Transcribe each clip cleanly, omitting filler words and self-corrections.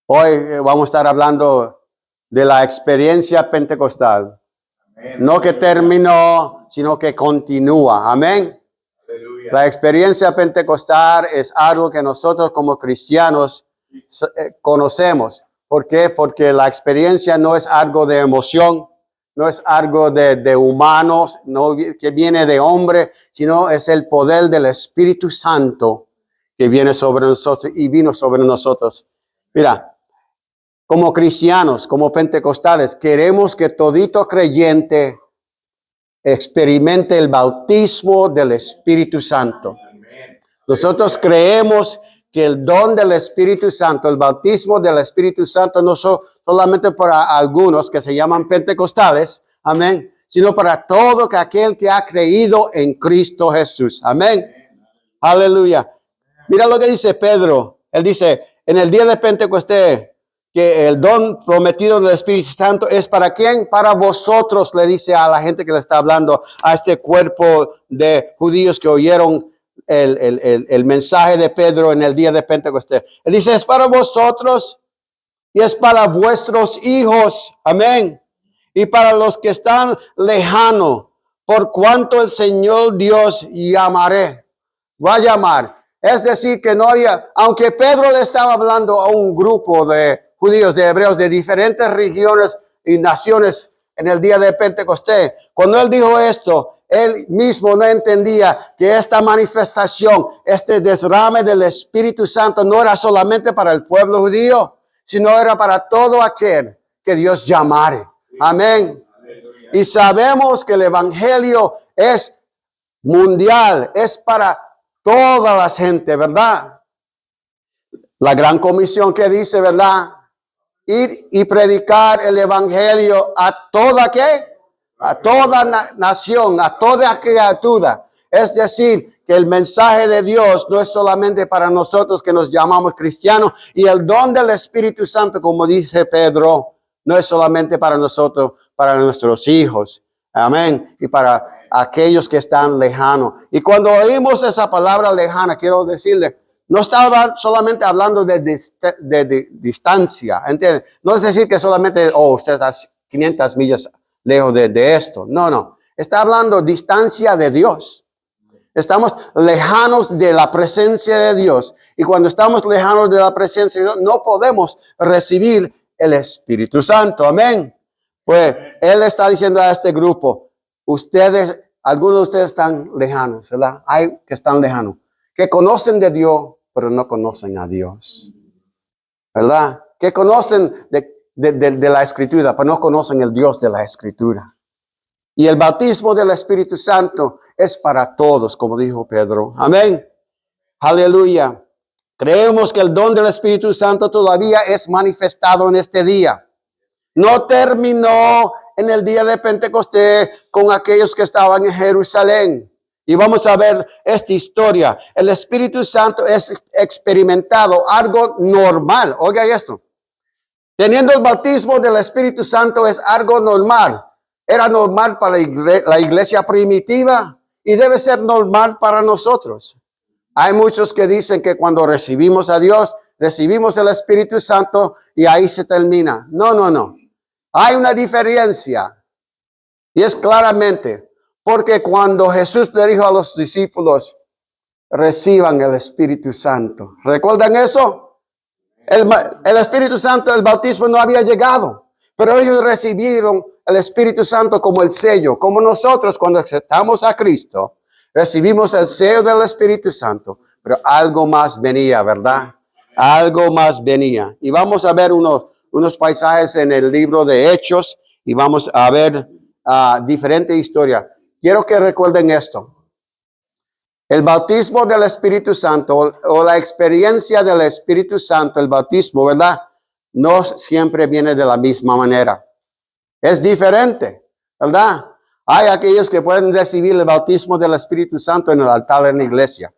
Hoy vamos a estar hablando de la experiencia pentecostal. No que terminó, sino que continúa. Amén. La experiencia pentecostal es algo que nosotros como cristianos conocemos. ¿Por qué? Porque la experiencia no es algo de emoción, no es algo de humanos, no que viene de hombre, sino es el poder del Espíritu Santo que viene sobre nosotros y vino sobre nosotros. Mira, como cristianos, como pentecostales, queremos que todito creyente experimente el bautismo del Espíritu Santo. Nosotros creemos que el don del Espíritu Santo, el bautismo del Espíritu Santo, no solamente para algunos que se llaman pentecostales, amén, sino para todo aquel que ha creído en Cristo Jesús. Amén. Aleluya. Mira lo que dice Pedro. Él dice, en el día de Pentecostés, que el don prometido del Espíritu Santo es para quién? Para vosotros, le dice a la gente que le está hablando, a este cuerpo de judíos que oyeron el mensaje de Pedro en el día de Pentecostés. Él dice, es para vosotros y es para vuestros hijos. Amén. Y para los que están lejanos, por cuanto el Señor Dios llamaré. Va a llamar. Es decir, que no había, aunque Pedro le estaba hablando a un grupo de judíos, de hebreos, de diferentes regiones y naciones en el día de Pentecostés. Cuando él dijo esto, él mismo no entendía que esta manifestación, este derrame del Espíritu Santo no era solamente para el pueblo judío, sino era para todo aquel que Dios llamare. Amén. Y sabemos que el evangelio es mundial, es para toda la gente, ¿verdad? La gran comisión que dice, ¿verdad? Ir y predicar el evangelio a toda ¿qué? A toda nación, a toda criatura. Es decir, que el mensaje de Dios no es solamente para nosotros que nos llamamos cristianos, y el don del Espíritu Santo, como dice Pedro, no es solamente para nosotros, para nuestros hijos. Amén. Y para aquellos que están lejanos. Y cuando oímos esa palabra lejana, quiero decirle, no estaba solamente hablando de distancia, ¿entiendes? No es decir que solamente, usted está 500 millas lejos de esto. No. Está hablando distancia de Dios. Estamos lejanos de la presencia de Dios. Y cuando estamos lejanos de la presencia de Dios, no podemos recibir el Espíritu Santo. Amén. Pues Él está diciendo a este grupo, ustedes, algunos de ustedes están lejanos, ¿verdad? Hay que están lejanos, que conocen de Dios, pero no conocen a Dios, ¿verdad? Que conocen de la Escritura, pero no conocen el Dios de la Escritura. Y el bautismo del Espíritu Santo es para todos, como dijo Pedro. Amén. Aleluya. Creemos que el don del Espíritu Santo todavía es manifestado en este día. No terminó en el día de Pentecostés con aquellos que estaban en Jerusalén. Y vamos a ver esta historia. El Espíritu Santo es experimentado, algo normal. Oiga esto. Teniendo el bautismo del Espíritu Santo es algo normal. Era normal para la iglesia primitiva y debe ser normal para nosotros. Hay muchos que dicen que cuando recibimos a Dios, recibimos el Espíritu Santo y ahí se termina. No. Hay una diferencia. Y es claramente, porque cuando Jesús le dijo a los discípulos, reciban el Espíritu Santo. ¿Recuerdan eso? El Espíritu Santo, el bautismo no había llegado, pero ellos recibieron el Espíritu Santo como el sello, como nosotros cuando aceptamos a Cristo, recibimos el sello del Espíritu Santo, pero algo más venía, ¿verdad? Algo más venía. Y vamos a ver unos paisajes en el libro de Hechos y vamos a ver diferente historia. Quiero que recuerden esto. El bautismo del Espíritu Santo o la experiencia del Espíritu Santo, el bautismo, ¿verdad? No siempre viene de la misma manera. Es diferente, ¿verdad? Hay aquellos que pueden recibir el bautismo del Espíritu Santo en el altar de la iglesia.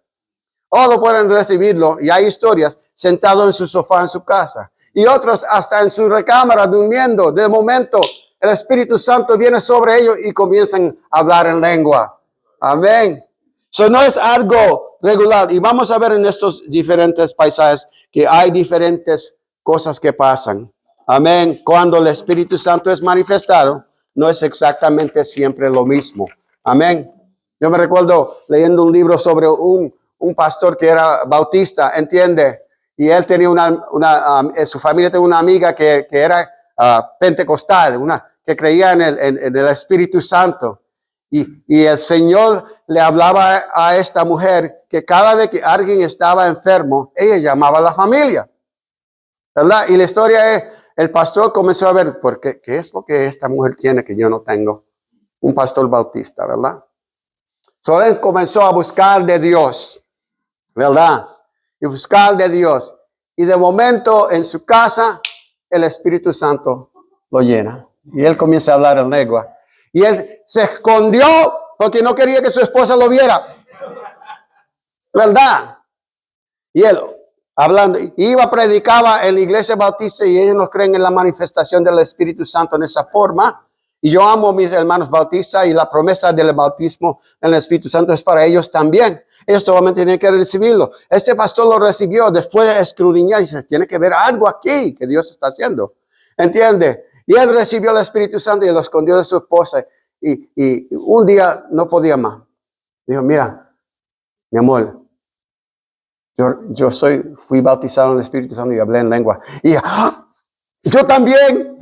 O lo pueden recibirlo, y hay historias, sentado en su sofá en su casa. Y otros hasta en su recámara durmiendo. De momento, el Espíritu Santo viene sobre ellos y comienzan a hablar en lengua. Amén. Eso no es algo regular. Y vamos a ver en estos diferentes paisajes que hay diferentes cosas que pasan. Amén. Cuando el Espíritu Santo es manifestado, no es exactamente siempre lo mismo. Amén. Yo me recuerdo leyendo un libro sobre un pastor que era bautista, ¿entiende? Y él tenía su familia tenía una amiga que era pentecostal, que creía en el Espíritu Santo. Y el Señor le hablaba a esta mujer que cada vez que alguien estaba enfermo, ella llamaba a la familia, ¿verdad? Y la historia es, el pastor comenzó a ver, ¿qué es lo que esta mujer tiene que yo no tengo? Un pastor bautista, ¿verdad? Solo él comenzó a buscar de Dios, ¿verdad? Y buscar de Dios. Y de momento en su casa, el Espíritu Santo lo llena. Y él comienza a hablar en lengua. Y él se escondió porque no quería que su esposa lo viera. ¿Verdad? Y él, hablando, iba, predicaba en la iglesia bautista y ellos no creen en la manifestación del Espíritu Santo en esa forma. Y yo amo a mis hermanos bautistas y la promesa del bautismo en el Espíritu Santo es para ellos también. Ellos solamente tienen que recibirlo. Este pastor lo recibió después de escudriñar y dice, tiene que ver algo aquí que Dios está haciendo. ¿Entiende? Y él recibió el Espíritu Santo y lo escondió de su esposa. Y un día no podía más. Dijo, mira, mi amor, yo fui bautizado en el Espíritu Santo y hablé en lengua. Y yo también.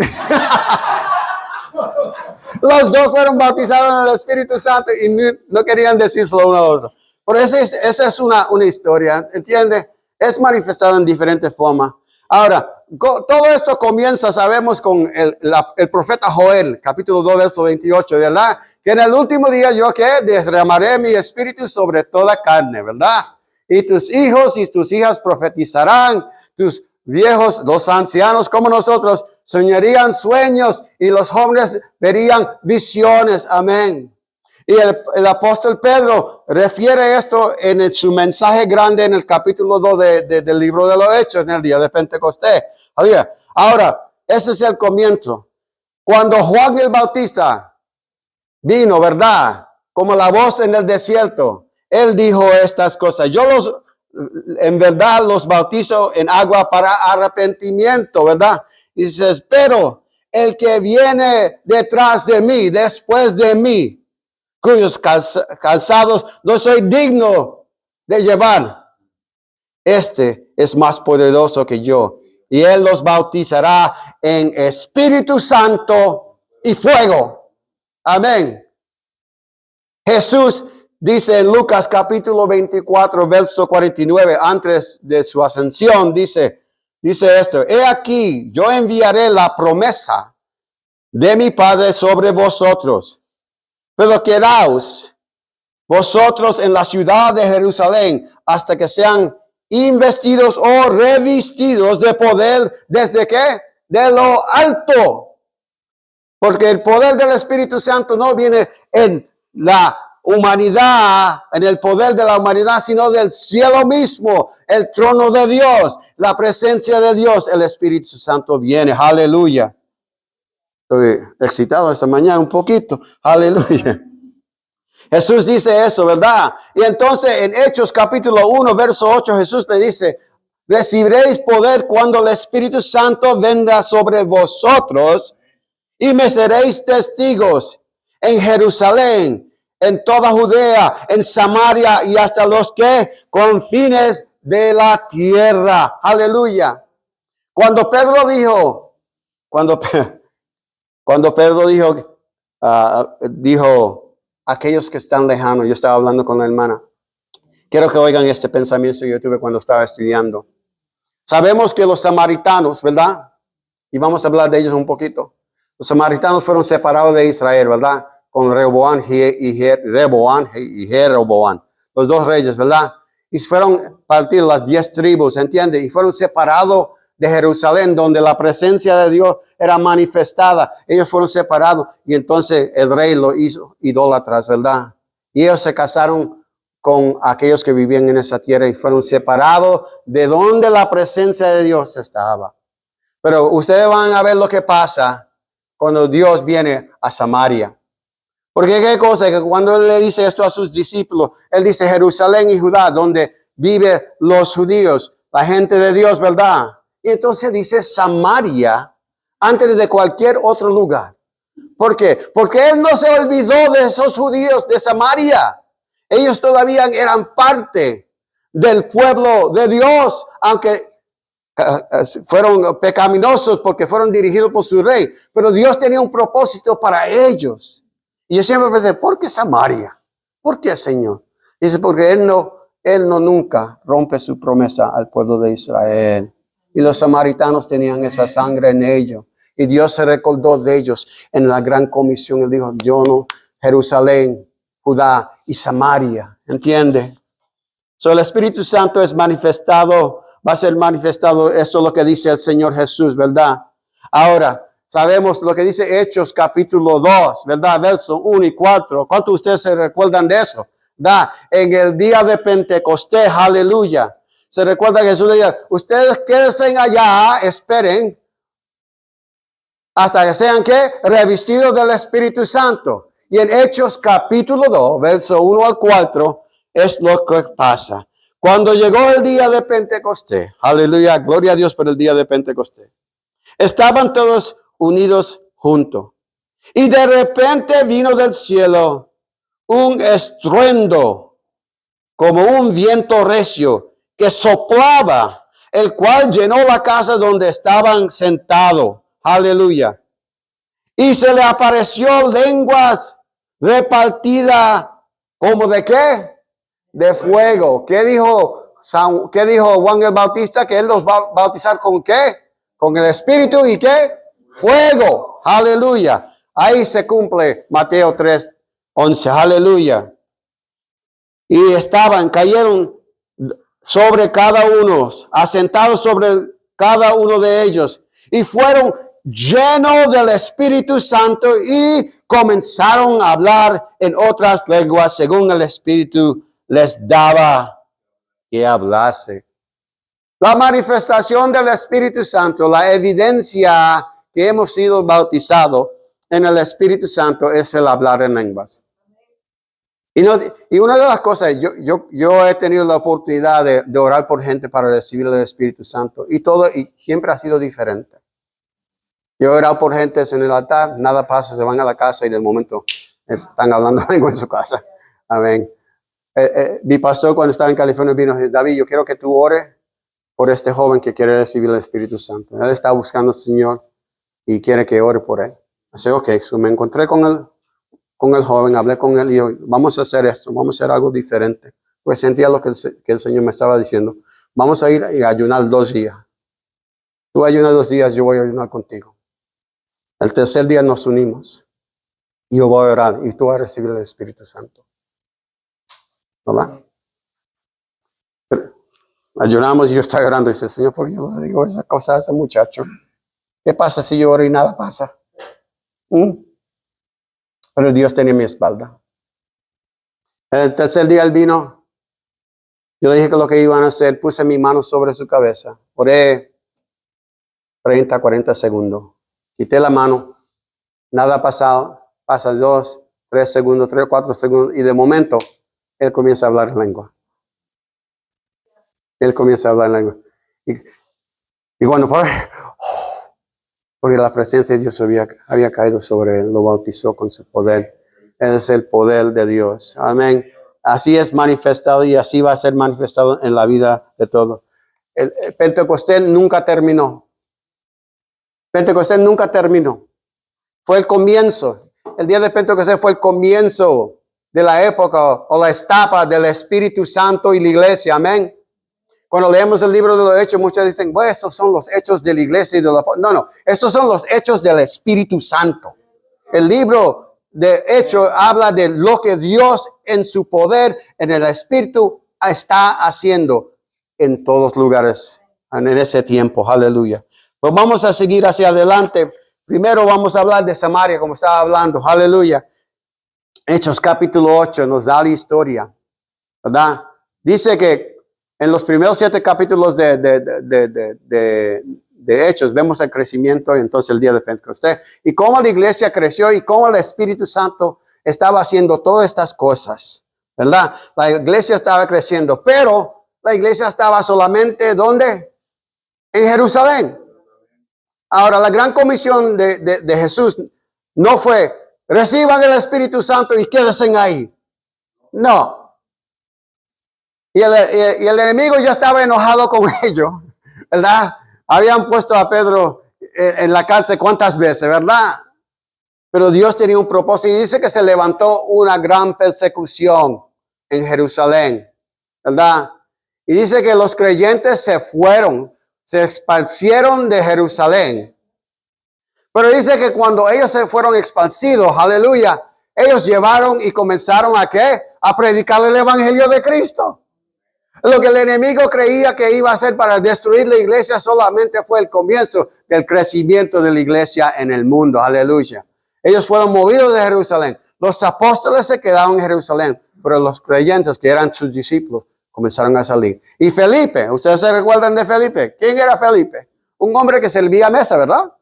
Los dos fueron bautizados en el Espíritu Santo y no querían decírselo uno a otro. Pero esa es una historia, ¿entiende? Es manifestado en diferentes formas. Ahora, todo esto comienza, sabemos, con el profeta Joel, capítulo 2, verso 28, ¿verdad? Que en el último día yo derramaré mi espíritu sobre toda carne, ¿verdad? Y tus hijos y tus hijas profetizarán, tus viejos, los ancianos como nosotros, soñarían sueños y los jóvenes verían visiones. Amén. Y el apóstol Pedro refiere esto en su mensaje grande en el capítulo 2 del libro de los Hechos, en el día de Pentecostés. Ahora, ese es el comienzo. Cuando Juan el Bautista vino, ¿verdad? Como la voz en el desierto, él dijo estas cosas. En verdad los bautizo en agua para arrepentimiento, ¿verdad? Y dices, pero el que viene detrás de mí, después de mí, cuyos calzados no soy digno de llevar, este es más poderoso que yo. Y él los bautizará en Espíritu Santo y fuego. Amén. Jesús dice en Lucas capítulo 24, verso 49, antes de su ascensión, dice esto: he aquí, yo enviaré la promesa de mi Padre sobre vosotros, pero quedaos vosotros en la ciudad de Jerusalén hasta que sean investidos o revestidos de poder. ¿Desde qué? De lo alto. Porque el poder del Espíritu Santo no viene en la humanidad, en el poder de la humanidad, sino del cielo mismo, el trono de Dios, la presencia de Dios. El Espíritu Santo viene. Aleluya. Estoy excitado esta mañana un poquito. Aleluya. Jesús dice eso, ¿verdad? Y entonces en Hechos capítulo 1, verso 8, Jesús le dice, recibiréis poder cuando el Espíritu Santo venga sobre vosotros y me seréis testigos en Jerusalén, en toda Judea, en Samaria y hasta los confines de la tierra. Aleluya. Cuando Pedro dijo, aquellos que están lejanos, yo estaba hablando con la hermana. Quiero que oigan este pensamiento que yo tuve cuando estaba estudiando. Sabemos que los samaritanos, ¿verdad? Y vamos a hablar de ellos un poquito. Los samaritanos fueron separados de Israel, ¿verdad? Con Rehoboam y Jeroboam, los dos reyes, ¿verdad? Y fueron partidos las 10 tribus, ¿entiende? Y fueron separados de Jerusalén, donde la presencia de Dios era manifestada. Ellos fueron separados y entonces el rey lo hizo idólatras, ¿verdad? Y ellos se casaron con aquellos que vivían en esa tierra y fueron separados de donde la presencia de Dios estaba. Pero ustedes van a ver lo que pasa cuando Dios viene a Samaria. Porque qué cosa, que cuando él le dice esto a sus discípulos, él dice Jerusalén y Judá, donde viven los judíos, la gente de Dios, ¿verdad? Y entonces dice Samaria antes de cualquier otro lugar. ¿Por qué? Porque él no se olvidó de esos judíos de Samaria. Ellos todavía eran parte del pueblo de Dios, aunque fueron pecaminosos porque fueron dirigidos por su rey. Pero Dios tenía un propósito para ellos. Y yo siempre pensé, ¿por qué Samaria? ¿Por qué, Señor? Dice, porque Él no nunca rompe su promesa al pueblo de Israel. Y los samaritanos tenían esa sangre en ellos. Y Dios se recordó de ellos en la gran comisión. Él dijo, yo no, Jerusalén, Judá y Samaria. ¿Entiende? So, el Espíritu Santo es manifestado, va a ser manifestado. Eso es lo que dice el Señor Jesús, ¿verdad? Ahora, sabemos lo que dice Hechos capítulo 2, ¿verdad? Verso 1 y 4. ¿Cuántos de ustedes se recuerdan de eso? ¿Da? En el día de Pentecostés, aleluya. Se recuerda que Jesús decía, ustedes quédense allá, esperen, hasta que sean, ¿qué? Revestidos del Espíritu Santo. Y en Hechos capítulo 2, verso 1 al 4, es lo que pasa. Cuando llegó el día de Pentecostés, aleluya, gloria a Dios por el día de Pentecostés, estaban todos unidos juntos. Y de repente vino del cielo un estruendo, como un viento recio, que soplaba, el cual llenó la casa donde estaban sentados. Aleluya. Y se le apareció lenguas repartidas, ¿como de qué? De fuego. ¿Qué dijo Juan el Bautista? Que él los va a bautizar con ¿qué? Con el Espíritu y ¿qué? Fuego. Aleluya. Ahí se cumple Mateo 3:11. Aleluya. Y cayeron sobre cada uno, asentados sobre cada uno de ellos. Y fueron llenos del Espíritu Santo y comenzaron a hablar en otras lenguas según el Espíritu les daba que hablase. La manifestación del Espíritu Santo, la evidencia que hemos sido bautizados en el Espíritu Santo es el hablar en lenguas. Y una de las cosas, yo he tenido la oportunidad de orar por gente para recibir el Espíritu Santo y siempre ha sido diferente. Yo he orado por gente en el altar, nada pasa, se van a la casa y de momento están hablando algo en su casa. Amén. Mi pastor cuando estaba en California vino y dijo, David, yo quiero que tú ores por este joven que quiere recibir el Espíritu Santo. Él está buscando al Señor y quiere que ore por él. Así, me encontré con el joven, hablé con él y yo, vamos a hacer esto, vamos a hacer algo diferente. Pues sentía lo que el Señor me estaba diciendo. Vamos a ir y ayunar 2 días. Tú ayunas 2 días, yo voy a ayunar contigo. El tercer día nos unimos. Y yo voy a orar y tú vas a recibir el Espíritu Santo. ¿Verdad? Ayunamos y yo estoy orando y dice, Señor, ¿por qué yo le digo esa cosa a ese muchacho? ¿Qué pasa si yo oro y nada pasa? Pero Dios tenía mi espalda. El tercer día él vino. Yo le dije que lo que iban a hacer, puse mi mano sobre su cabeza. Oré 30, 40 segundos. Quité la mano. Nada ha pasado. Pasa 2, 3 segundos, 3, 4 segundos. Y de momento, él comienza a hablar en lengua. Él comienza a hablar en lengua. Y bueno, porque la presencia de Dios había caído sobre él, lo bautizó con su poder. Él es el poder de Dios. Amén. Así es manifestado y así va a ser manifestado en la vida de todos. El Pentecostés nunca terminó. Pentecostés nunca terminó. Fue el comienzo. El día de Pentecostés fue el comienzo de la época o la etapa del Espíritu Santo y la iglesia. Amén. Cuando leemos el libro de los Hechos, muchos dicen, bueno, estos son los hechos de la iglesia y de la... No, estos son los hechos del Espíritu Santo. El libro de Hechos habla de lo que Dios en su poder, en el Espíritu, está haciendo en todos lugares en ese tiempo. Aleluya. Pues vamos a seguir hacia adelante. Primero vamos a hablar de Samaria, como estaba hablando. Aleluya. Hechos capítulo 8 nos da la historia, ¿verdad? Dice que en los primeros 7 capítulos de Hechos vemos el crecimiento y entonces el día de Pentecostés. Y cómo la iglesia creció y cómo el Espíritu Santo estaba haciendo todas estas cosas, ¿verdad? La iglesia estaba creciendo, pero la iglesia estaba solamente, ¿dónde? en Jerusalén. Ahora, la gran comisión de Jesús no fue, reciban el Espíritu Santo y quédense ahí. No. Y el enemigo ya estaba enojado con ellos, ¿verdad? Habían puesto a Pedro en la cárcel cuántas veces, ¿verdad? Pero Dios tenía un propósito y dice que se levantó una gran persecución en Jerusalén, ¿verdad? Y dice que los creyentes se fueron, se esparcieron de Jerusalén. Pero dice que cuando ellos se fueron expansidos, aleluya, ellos llevaron y comenzaron a ¿qué? A predicar el evangelio de Cristo. Lo que el enemigo creía que iba a hacer para destruir la iglesia solamente fue el comienzo del crecimiento de la iglesia en el mundo. Aleluya. Ellos fueron movidos de Jerusalén. Los apóstoles se quedaron en Jerusalén, pero los creyentes que eran sus discípulos comenzaron a salir. Y Felipe, ¿ustedes se recuerdan de Felipe? ¿Quién era Felipe? Un hombre que servía a mesa, ¿verdad?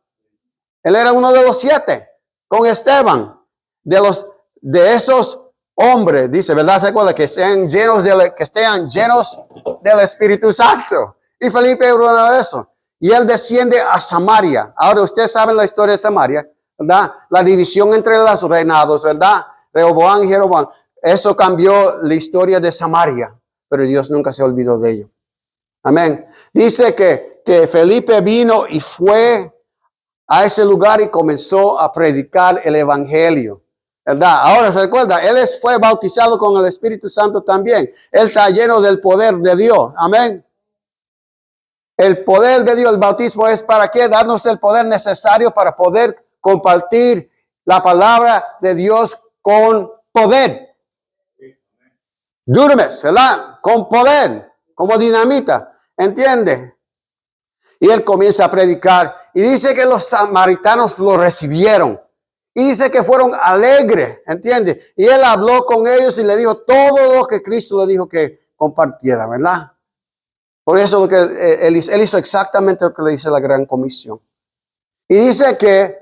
Él era uno de los 7, con Esteban, de esos hombres, dice, ¿verdad? ¿Se acuerda? Que estén llenos del Espíritu Santo. Y Felipe era uno de esos. Y él desciende a Samaria. Ahora ustedes saben la historia de Samaria, ¿verdad? La división entre los reinados, ¿verdad? Rehoboam y Jeroboam. Eso cambió la historia de Samaria, pero Dios nunca se olvidó de ello. Amén. Dice que Felipe vino y fue a ese lugar y comenzó a predicar el evangelio, ¿verdad? Ahora se recuerda, él fue bautizado con el Espíritu Santo también. Él está lleno del poder de Dios. Amén. El poder de Dios, el bautismo es para qué? Darnos el poder necesario para poder compartir la palabra de Dios con poder. Dunamis, ¿verdad? Con poder, como dinamita. ¿Entiende? Y él comienza a predicar. Y dice que los samaritanos lo recibieron. Y dice que fueron alegres, ¿entiende? Y él habló con ellos y le dijo todo lo que Cristo le dijo que compartiera, ¿verdad? Por eso lo que él hizo exactamente lo que le dice la Gran Comisión. Y dice que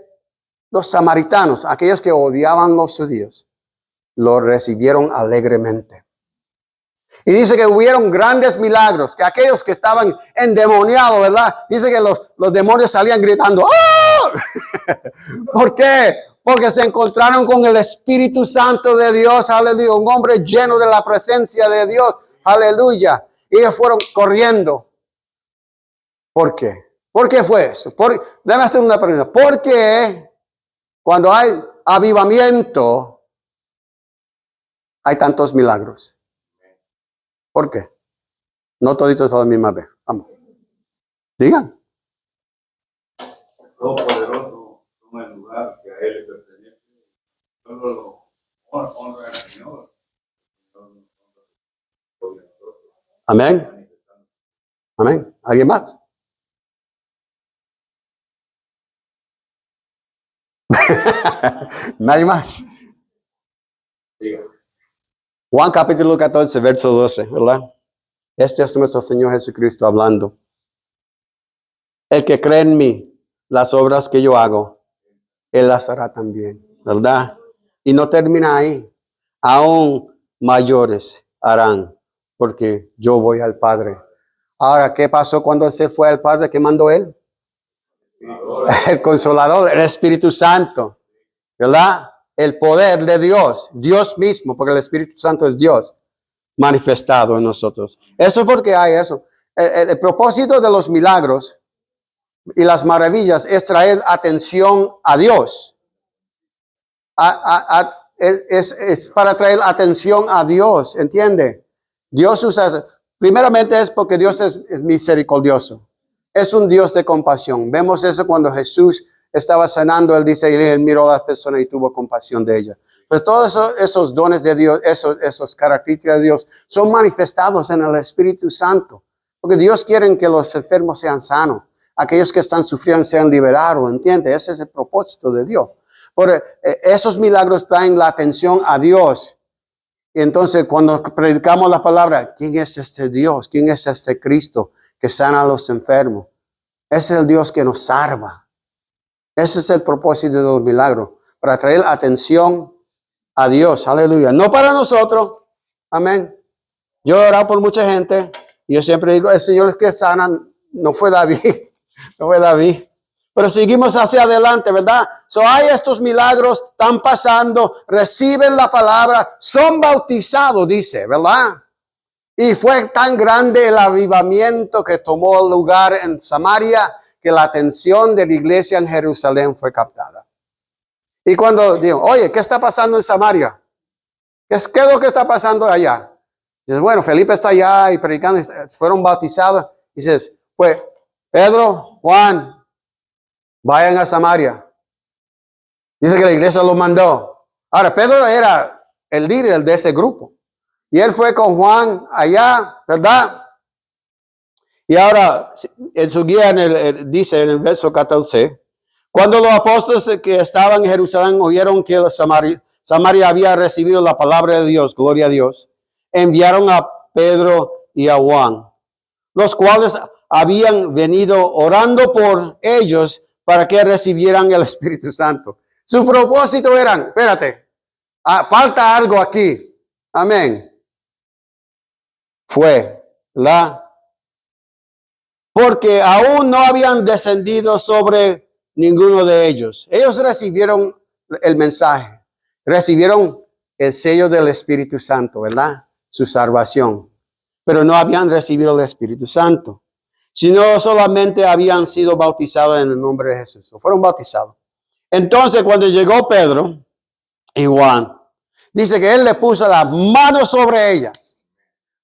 los samaritanos, aquellos que odiaban a los judíos, lo recibieron alegremente. Y dice que hubieron grandes milagros, que aquellos que estaban endemoniados, ¿verdad? Dice que los demonios salían gritando, ¡oh! ¿Por qué? Porque se encontraron con el Espíritu Santo de Dios, aleluya, un hombre lleno de la presencia de Dios, aleluya. Y ellos fueron corriendo. ¿Por qué? ¿Por qué fue eso? Déjame hacer una pregunta. ¿Por qué cuando hay avivamiento hay tantos milagros? ¿Por qué? No toditos a la misma vez. Vamos. Digan. Todo poderoso toma el lugar que a él le pertenece. Solo lo honra al Señor. Amén. Amén. ¿Alguien más? Nadie más. Juan capítulo 14, verso 12, ¿verdad? Este es nuestro Señor Jesucristo hablando. El que cree en mí, las obras que yo hago, Él las hará también, ¿verdad? Y no termina ahí. Aún mayores harán, porque yo voy al Padre. Ahora, ¿qué pasó cuando Él se fue al Padre? ¿Qué mandó Él? El Consolador, el Espíritu Santo, ¿verdad? El poder de Dios, Dios mismo, porque el Espíritu Santo es Dios manifestado en nosotros. Eso es porque hay eso. El propósito de los milagros y las maravillas es traer atención a Dios. Es para traer atención a Dios, ¿entiende? Dios usa, primeramente es porque Dios es misericordioso. Es un Dios de compasión. Vemos eso cuando Jesús estaba sanando, él dice, y él miró a las personas y tuvo compasión de ellas. Pues todos esos dones de Dios, esos características de Dios, son manifestados en el Espíritu Santo. Porque Dios quiere que los enfermos sean sanos. Aquellos que están sufriendo sean liberados, ¿entiende? Ese es el propósito de Dios. Por esos milagros traen la atención a Dios. Y entonces cuando predicamos la palabra, ¿quién es este Dios? ¿Quién es este Cristo que sana a los enfermos? Ese es el Dios que nos salva. Ese es el propósito de los milagros, para traer atención a Dios, aleluya. No para nosotros, amén. Yo he orado por mucha gente, y yo siempre digo, el Señor es que sana, no fue David. No fue David. Pero seguimos hacia adelante, ¿verdad? Hay estos milagros, están pasando, reciben la palabra, son bautizados, dice, ¿verdad? Y fue tan grande el avivamiento que tomó lugar en Samaria que la atención de la iglesia en Jerusalén fue captada. Y cuando digo, oye, ¿qué está pasando en Samaria? ¿Qué es lo que está pasando allá? Dices, bueno, Felipe está allá y predicando, fueron bautizados. Dices, pues, Pedro, Juan, vayan a Samaria. Dice que la iglesia los mandó. Ahora, Pedro era el líder de ese grupo. Y él fue con Juan allá, ¿verdad? Y ahora, en su guía dice en el verso 14, cuando los apóstoles que estaban en Jerusalén oyeron que Samaria había recibido la palabra de Dios, gloria a Dios, enviaron a Pedro y a Juan, los cuales habían venido orando por ellos para que recibieran el Espíritu Santo. Su propósito era, espérate, falta algo aquí. Amén. Porque aún no habían descendido sobre ninguno de ellos. Ellos recibieron el mensaje, recibieron el sello del Espíritu Santo, ¿verdad? Su salvación. Pero no habían recibido el Espíritu Santo, sino solamente habían sido bautizados en el nombre de Jesús. Fueron bautizados. Entonces, cuando llegó Pedro y Juan, dice que él le puso las manos sobre ellas.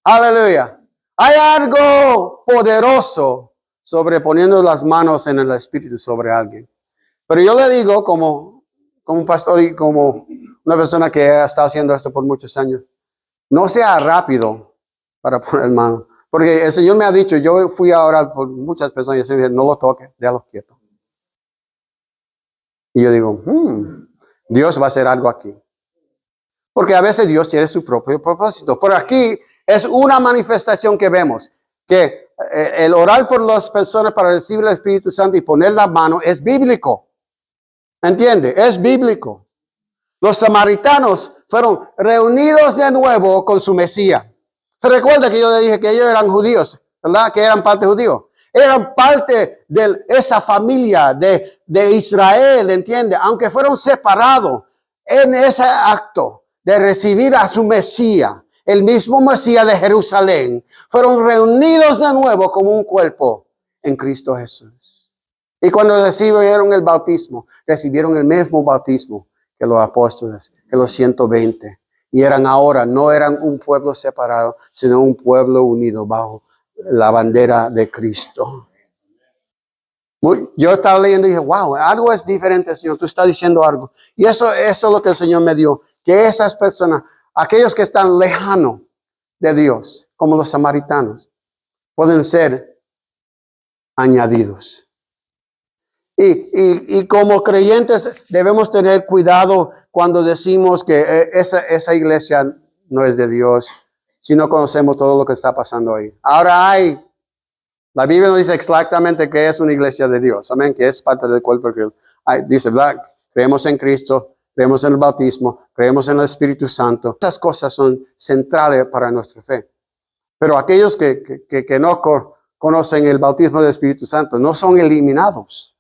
Aleluya. Hay algo poderoso sobre poniendo las manos en el Espíritu sobre alguien. Pero yo le digo como un pastor y como una persona que ha estado haciendo esto por muchos años, no sea rápido para poner mano. Porque el Señor me ha dicho, yo fui a orar por muchas personas y el Señor dice, no lo toques, déjalo quieto. Y yo digo, Dios va a hacer algo aquí. Porque a veces Dios tiene su propio propósito. Pero aquí es una manifestación que vemos. Que el orar por las personas para recibir el Espíritu Santo y poner la mano es bíblico. ¿Entiende? Es bíblico. Los samaritanos fueron reunidos de nuevo con su Mesías. ¿Se recuerda que yo le dije que ellos eran judíos? ¿Verdad? Que eran parte judío. Eran parte de esa familia de Israel, ¿entiende? Aunque fueron separados en ese acto de recibir a su Mesías, el mismo Mesías de Jerusalén, fueron reunidos de nuevo como un cuerpo en Cristo Jesús. Y cuando recibieron el bautismo, recibieron el mismo bautismo que los apóstoles, que los 120. Y no eran un pueblo separado, sino un pueblo unido bajo la bandera de Cristo. Yo estaba leyendo y dije, wow, algo es diferente, Señor, tú estás diciendo algo. Y eso es lo que el Señor me dio, que esas personas, aquellos que están lejanos de Dios, como los samaritanos, pueden ser añadidos. Y como creyentes debemos tener cuidado cuando decimos que esa iglesia no es de Dios, si no conocemos todo lo que está pasando ahí. Ahora la Biblia no dice exactamente que es una iglesia de Dios, amén, que es parte del cuerpo. Dice, ¿verdad? Creemos en Cristo, creemos en el bautismo, creemos en el Espíritu Santo. Esas cosas son centrales para nuestra fe. Pero aquellos que no conocen el bautismo del Espíritu Santo no son eliminados.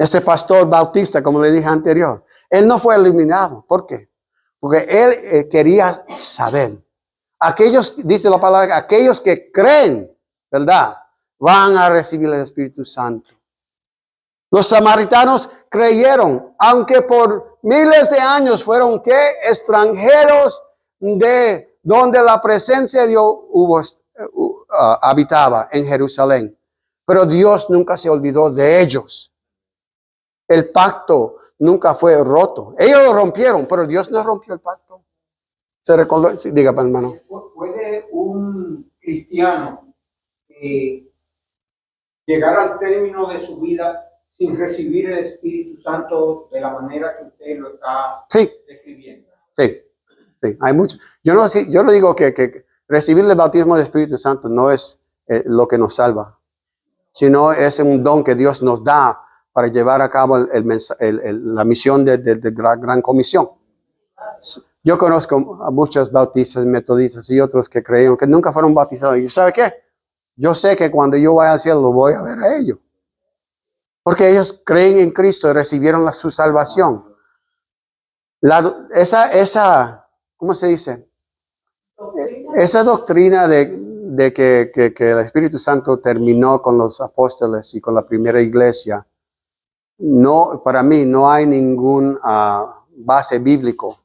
Ese pastor bautista, como le dije anterior, él no fue eliminado. ¿Por qué? Porque él quería saber. Aquellos, dice la palabra, aquellos que creen, ¿verdad? Van a recibir el Espíritu Santo. Los samaritanos creyeron, aunque por miles de años fueron extranjeros de donde la presencia de Dios habitaba en Jerusalén. Pero Dios nunca se olvidó de ellos. El pacto nunca fue roto. Ellos lo rompieron, pero Dios no rompió el pacto. ¿Se recordó? Sí, diga, hermano. ¿Puede un cristiano llegar al término de su vida sin recibir el Espíritu Santo de la manera que usted lo está describiendo? Sí, hay muchos. Yo no digo que recibir el bautismo del Espíritu Santo no es lo que nos salva, sino es un don que Dios nos da para llevar a cabo la misión de gran comisión. Yo conozco a muchos bautistas, metodistas y otros que creyeron que nunca fueron bautizados. ¿Y sabe qué? yo sé que cuando yo vaya al cielo lo voy a ver a ellos. Porque ellos creen en Cristo y recibieron su salvación. ¿Cómo se dice? Esa doctrina de que el Espíritu Santo terminó con los apóstoles y con la primera iglesia, no, para mí no hay ningún base bíblico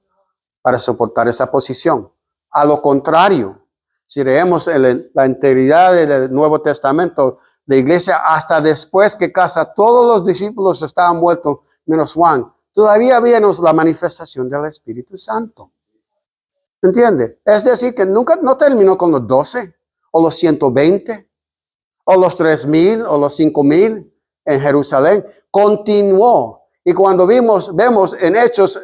para soportar esa posición. A lo contrario, si leemos la integridad del Nuevo Testamento, la iglesia hasta después que casi todos los discípulos estaban muertos, menos Juan, todavía vimos la manifestación del Espíritu Santo. ¿Entiende? Es decir, que nunca no terminó con los 12, o los 120, o los 3,000, o los 5,000 en Jerusalén. Continuó. Y cuando vemos en Hechos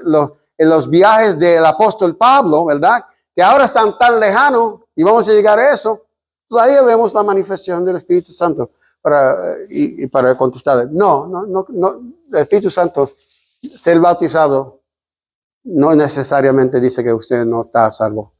en los viajes del apóstol Pablo, ¿verdad? Que ahora están tan lejanos, y vamos a llegar a eso, todavía vemos la manifestación del Espíritu Santo para contestar. No, el Espíritu Santo, ser bautizado, no necesariamente dice que usted no está a salvo.